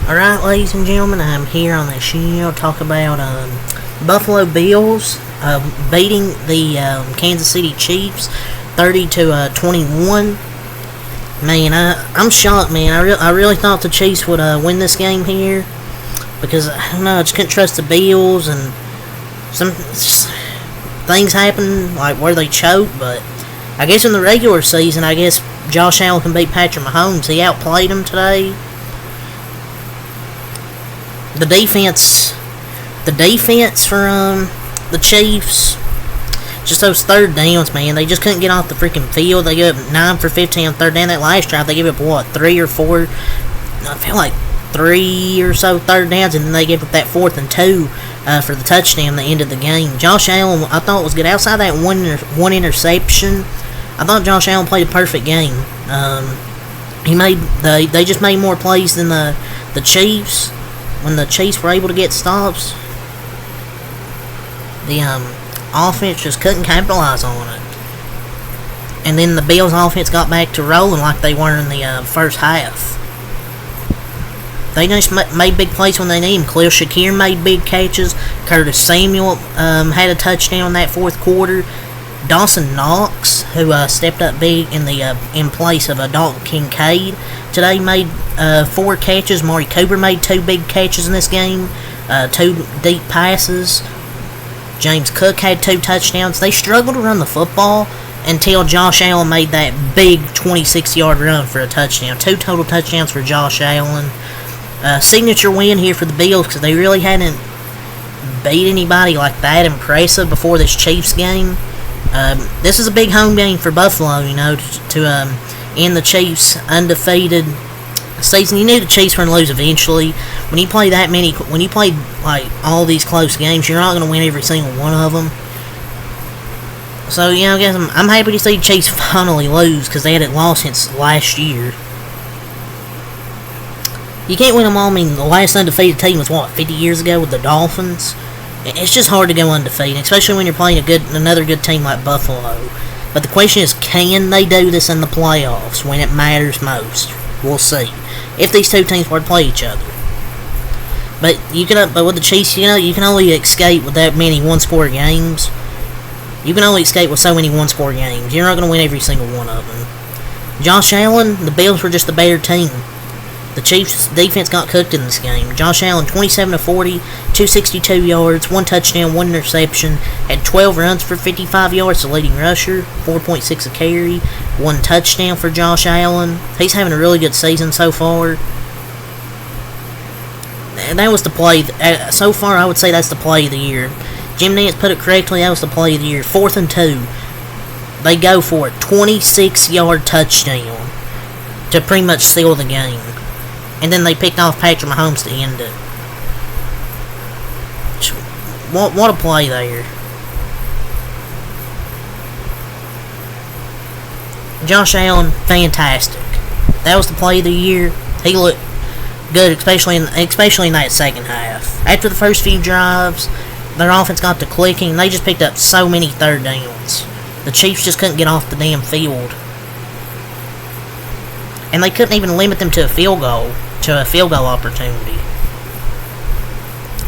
Alright, ladies and gentlemen, I'm here on the show to talk about Buffalo Bills beating the Kansas City Chiefs 30-21. Man, I'm shocked, man. I really thought the Chiefs would win this game here because I don't know, I just couldn't trust the Bills, and some things happen like where they choke. But I guess in the regular season, I guess Josh Allen can beat Patrick Mahomes. He outplayed him today. The defense for the Chiefs, just those third downs, man. They just couldn't get off the freaking field. They gave up 9 for 15 on third down. That last drive, they gave up, what, 3 or 4? I feel like 3 or so third downs, and then they gave up that 4th and 2 for the touchdown at the end of the game. Josh Allen, I thought, was good. Outside that one interception, I thought Josh Allen played a perfect game. They just made more plays than the Chiefs. When the Chiefs were able to get stops, the offense just couldn't capitalize on it. And then the Bills' offense got back to rolling like they were in the first half. They just made big plays when they need them. Khalil Shakir made big catches. Curtis Samuel had a touchdown in that fourth quarter. Dawson Knox, who stepped up big in place of Dalton Kincaid, today made 4 catches. Mari Cooper made 2 big catches in this game, 2 deep passes. James Cook had 2 touchdowns. They struggled to run the football until Josh Allen made that big 26-yard run for a touchdown. 2 total touchdowns for Josh Allen. Signature win here for the Bills because they really hadn't beat anybody like that impressive before this Chiefs game. This is a big home game for Buffalo, to end the Chiefs' undefeated season. You knew the Chiefs were going to lose eventually. When you play like all these close games, you're not going to win every single one of them. So, I guess I'm happy to see the Chiefs finally lose because they hadn't lost since last year. You can't win them all. I mean, the last undefeated team was, 50 years ago with the Dolphins? It's just hard to go undefeated, especially when you're playing another good team like Buffalo. But the question is, can they do this in the playoffs when it matters most? We'll see. If these two teams were to play each other. But with the Chiefs, you can only escape with that many one-score games. You can only escape with so many one-score games. You're not going to win every single one of them. Josh Allen, the Bills were just a better team. The Chiefs' defense got cooked in this game. Josh Allen, 27 of 40, 262 yards, 1 touchdown, 1 interception, had 12 runs for 55 yards, the leading rusher, 4.6 a carry, 1 touchdown for Josh Allen. He's having a really good season so far. And that was the play. So far, I would say that's the play of the year. Jim Nantz put it correctly. That was the play of the year. 4th and 2. They go for it. 26-yard touchdown to pretty much seal the game. And then they picked off Patrick Mahomes to end it. What a play there. Josh Allen, fantastic. That was the play of the year. He looked good, especially in that second half. After the first few drives, their offense got to clicking. They just picked up so many third downs. The Chiefs just couldn't get off the damn field. And they couldn't even limit them to a field goal opportunity.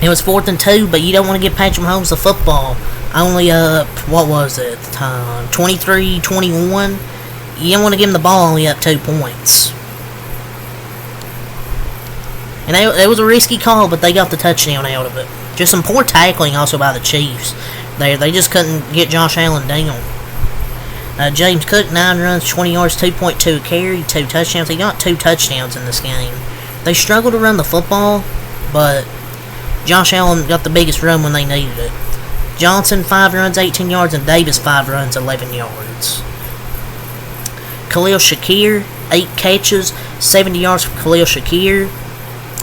It was 4th and 2, but you don't want to give Patrick Mahomes the football. Only up, what was it at the time? 23-21. You don't want to give him the ball only up 2 points. And it was a risky call, but they got the touchdown out of it. Just some poor tackling also by the Chiefs. They just couldn't get Josh Allen down. James Cook, 9 runs, 20 yards, 2.2 carry, 2 touchdowns. He got 2 touchdowns in this game. They struggled to run the football, but Josh Allen got the biggest run when they needed it. Johnson, 5 runs, 18 yards, and Davis, 5 runs, 11 yards. Khalil Shakir, 8 catches, 70 yards for Khalil Shakir.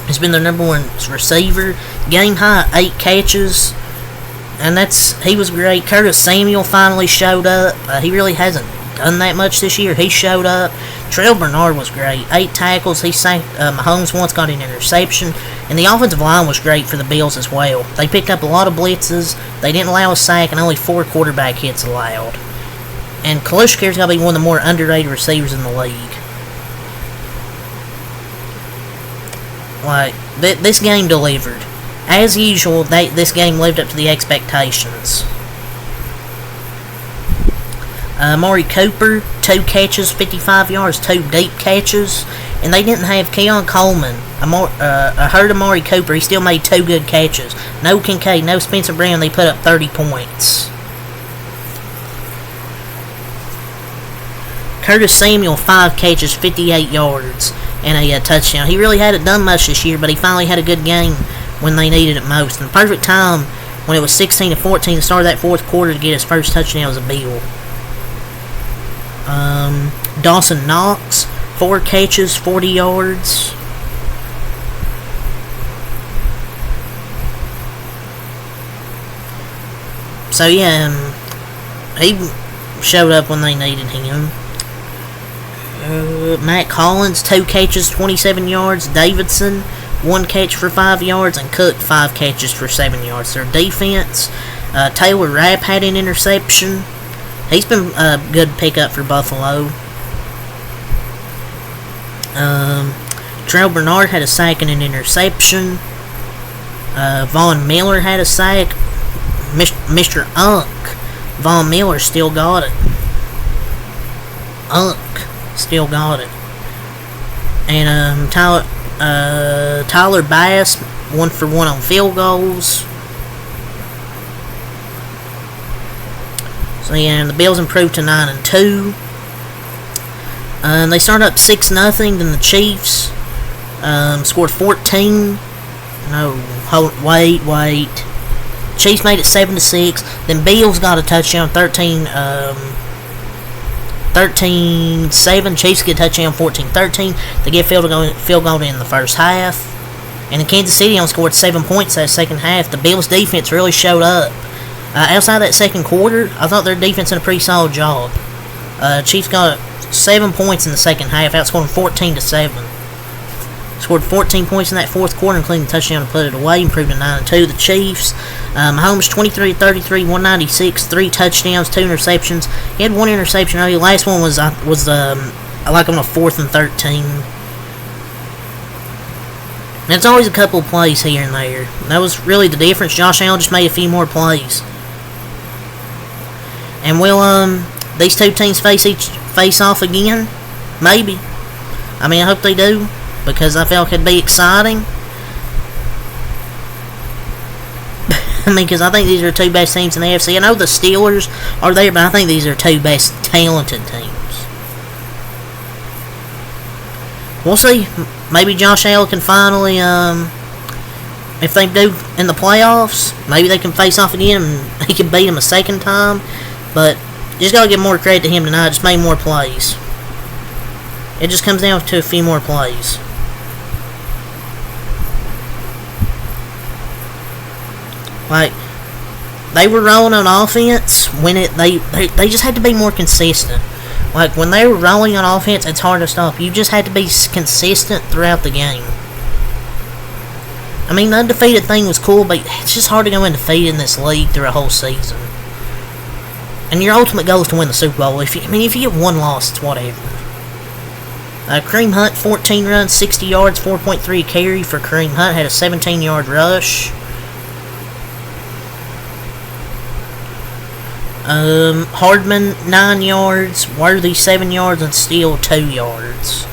He's been their number 1 receiver. Game high, 8 catches. And he was great. Curtis Samuel finally showed up. He really hasn't done that much this year. He showed up. Terrell Bernard was great. 8 tackles. He sacked Mahomes once, got an interception. And the offensive line was great for the Bills as well. They picked up a lot of blitzes. They didn't allow a sack, and only 4 quarterback hits allowed. And Khalil Shakir's got to be one of the more underrated receivers in the league. Like, this game delivered. As usual, this game lived up to the expectations. Amari Cooper, 2 catches, 55 yards, 2 deep catches. And they didn't have Keon Coleman. I heard Amari Cooper, he still made 2 good catches. No Kincaid, no Spencer Brown, they put up 30 points. Curtis Samuel, 5 catches, 58 yards, and a touchdown. He really hadn't done much this year, but he finally had a good game when they needed it most. And the perfect time, when it was 16-14, to start that 4th quarter to get his first touchdown was a Bill. Dawson Knox, 4 catches, 40 yards. So yeah, he showed up when they needed him. Matt Collins, 2 catches, 27 yards. Davidson, 1 catch for 5 yards. And Cook, 5 catches for 7 yards. Their defense, Taylor Rapp had an interception. He's been a good pickup for Buffalo. Terrell Bernard had a sack and an interception. Von Miller had a sack. Mr. Unk, Von Miller still got it. Unk still got it. And Tyler Bass, 1 for 1 on field goals. So yeah, and the Bills improved to 9-2. They started up 6-0. Then the Chiefs scored 14. Wait. Chiefs made it 7-6. Then Bills got a touchdown, 13-7. Chiefs get a touchdown, 14-13. They get field goal in the first half. And then Kansas City only scored 7 points that second half. The Bills' defense really showed up. Outside that second quarter, I thought their defense did a pretty solid job. Chiefs got 7 points in the second half, outscoring 14-7. Scored 14 points in that 4th quarter, including the touchdown to put it away, improved to 9-2. The Chiefs, Mahomes 23-33, 196, 3 touchdowns, 2 interceptions. He had 1 interception early. Last one was like on a 4th and 13. And it's always a couple of plays here and there. That was really the difference. Josh Allen just made a few more plays. And will these two teams face off again? Maybe. I mean, I hope they do, because I felt it could be exciting. I mean, because I think these are the 2 best teams in the AFC. I know the Steelers are there, but I think these are 2 best talented teams. We'll see. Maybe Josh Allen can finally, if they do in the playoffs, maybe they can face off again and he can beat them a second time. But just gotta give more credit to him tonight. Just made more plays. It just comes down to a few more plays. Like, they were rolling on offense when they just had to be more consistent. Like, when they were rolling on offense, it's hard to stop. You just had to be consistent throughout the game. I mean, the undefeated thing was cool, but it's just hard to go undefeated in this league through a whole season. And your ultimate goal is to win the Super Bowl. If you get 1 loss, it's whatever. Kareem Hunt, 14 runs, 60 yards, 4.3 carry for Kareem Hunt. Had a 17-yard rush. Hardman, 9 yards. Worthy, 7 yards. And Steele, 2 yards.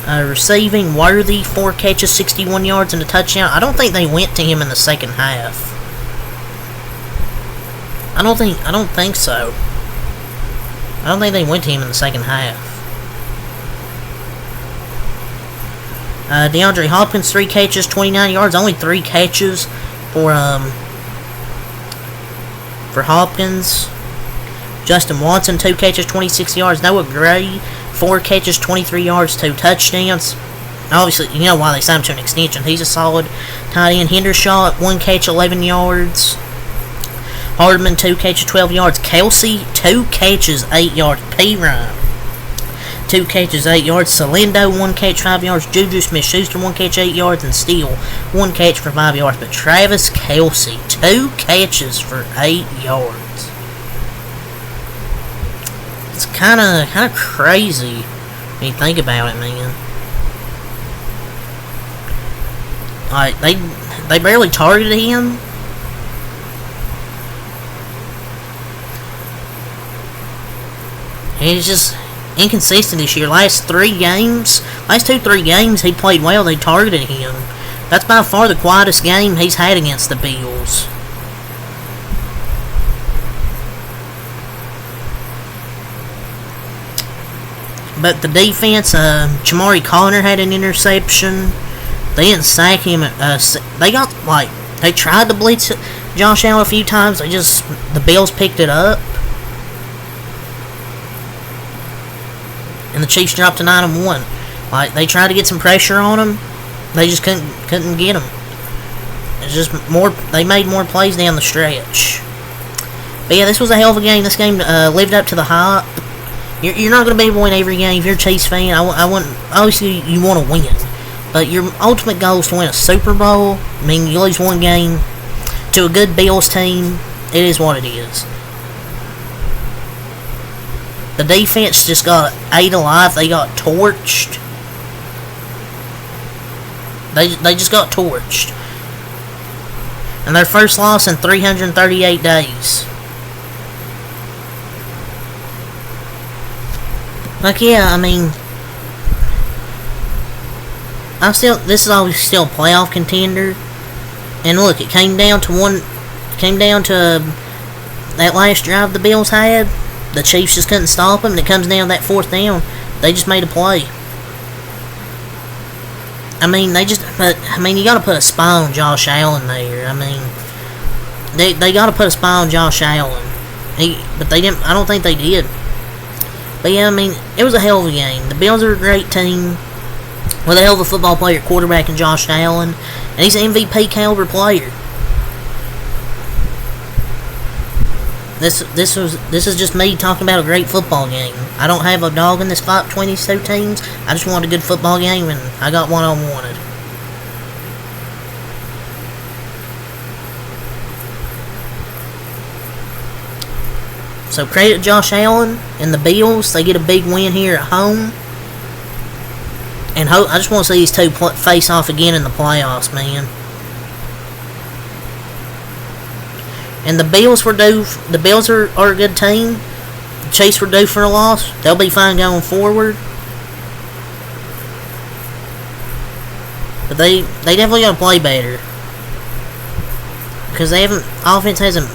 Receiving, Worthy, 4 catches, 61 yards, and a touchdown. I don't think they went to him in the second half. I don't think so. I don't think they went to him in the second half. DeAndre Hopkins, 3 catches, 29 yards. Only 3 catches for Hopkins. Justin Watson, 2 catches, 26 yards. Noah Gray, 4 catches, 23 yards, 2 touchdowns. Obviously, you know why they signed him to an extension. He's a solid tight end. Hendershot, 1 catch, 11 yards. Hardman, 2 catches, 12 yards. Kelsey, 2 catches, 8 yards. P-Ryan, 2 catches, 8 yards. Salindo, 1 catch, 5 yards. Juju Smith-Schuster, 1 catch, 8 yards. And Steele, 1 catch for 5 yards. But Travis Kelsey, 2 catches for 8 yards. It's kind of crazy when you think about it, man. Like, they barely targeted him. He's just inconsistent this year. Last 3 games, last 2-3 games, he played well. They targeted him. That's by far the quietest game he's had against the Bills. But the defense, Jamari Conner had an interception. They didn't sack him. They tried to blitz Josh Allen a few times. The Bills picked it up. And the Chiefs dropped to 9-1. Like, they tried to get some pressure on him. They just couldn't get him. It's just they made more plays down the stretch. But yeah, this was a hell of a game. This game lived up to the hype. You're not going to be able to win every game. If you're a Chiefs fan, obviously you want to win. But your ultimate goal is to win a Super Bowl. I mean, you lose one game to a good Bills team, it is what it is. The defense just got ate alive. They got torched. They just got torched. And their first loss in 338 days. Like, yeah, I mean, this is always still a playoff contender. And look, it came down to that last drive the Bills had. The Chiefs just couldn't stop them, and it comes down to that 4th down. They just made a play. I mean, you gotta put a spy on Josh Allen there. I mean, they gotta put a spy on Josh Allen. But they didn't. I don't think they did. But yeah, I mean, it was a hell of a game. The Bills are a great team with a hell of a football player, quarterback, and Josh Allen, and he's an MVP caliber player. This is just me talking about a great football game. I don't have a dog in this fight between these two teams. I just wanted a good football game, and I got what I wanted. So credit Josh Allen and the Bills. They get a big win here at home. And I just want to see these two face off again in the playoffs, man. And the Bills were due. The Bills are a good team. The Chiefs were due for a loss. They'll be fine going forward. But they definitely got to play better, because offense hasn't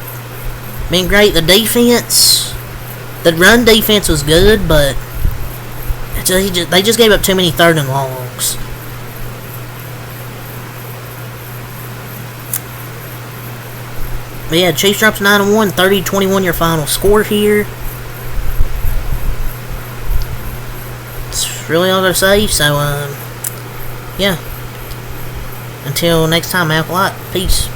been great. The defense, the run defense was good, but they just gave up too many 3rd and longs. But yeah, Chiefs drops 9-1, 30-21 your final score here. That's really all to say. So yeah. Until next time, Alkalite. Peace.